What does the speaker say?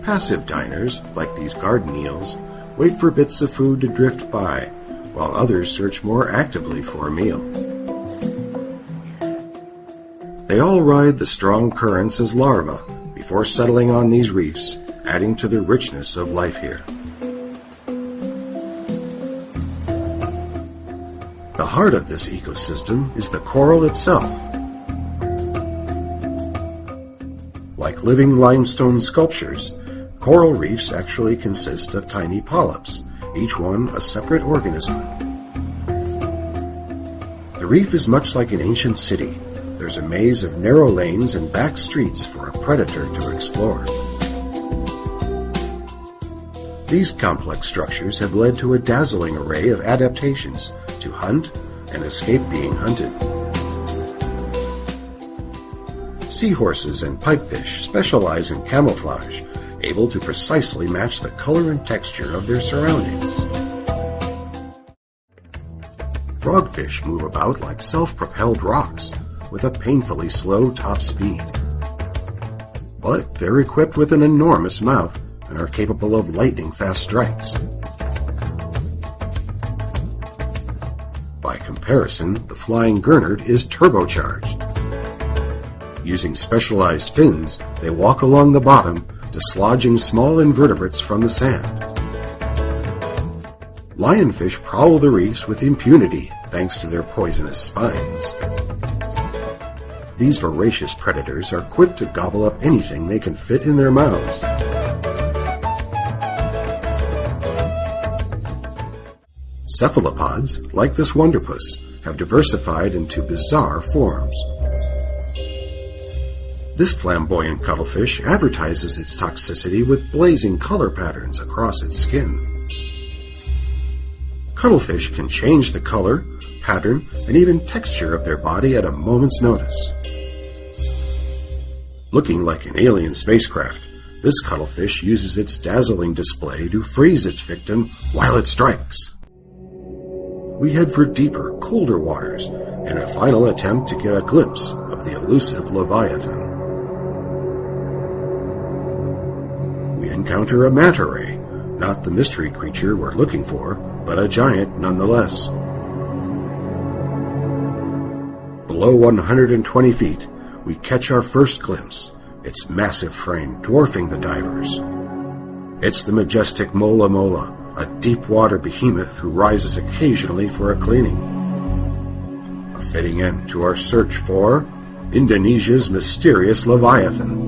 Passive diners, like these garden eels, wait for bits of food to drift by, while others search more actively for a meal. They all ride the strong currents as larvae before settling on these reefs, adding to the richness of life here. The heart of this ecosystem is the coral itself. Like living limestone sculptures, coral reefs actually consist of tiny polyps, each one a separate organism. The reef is much like an ancient city. There's a maze of narrow lanes and back streets for a predator to explore. These complex structures have led to a dazzling array of adaptations to hunt and escape being hunted. Seahorses and pipefish specialize in camouflage, able to precisely match the color and texture of their surroundings. Frogfish move about like self-propelled rocks, with a painfully slow top speed. But they're equipped with an enormous mouth and are capable of lightning-fast strikes. By comparison, the flying gurnard is turbocharged. Using specialized fins, they walk along the bottom, dislodging small invertebrates from the sand. Lionfish prowl the reefs with impunity thanks to their poisonous spines. These voracious predators are quick to gobble up anything they can fit in their mouths. Cephalopods, like this wonderpus, have diversified into bizarre forms. This flamboyant cuttlefish advertises its toxicity with blazing color patterns across its skin. Cuttlefish can change the color, pattern, and even texture of their body at a moment's notice. Looking like an alien spacecraft, this cuttlefish uses its dazzling display to freeze its victim while it strikes. We head for deeper, colder waters in a final attempt to get a glimpse of the elusive Leviathan. We encounter a manta ray, not the mystery creature we're looking for, but a giant nonetheless. Below 120 feet, we catch our first glimpse, its massive frame dwarfing the divers. It's the majestic Mola Mola, a deep-water behemoth who rises occasionally for a cleaning. A fitting end to our search for Indonesia's mysterious Leviathan.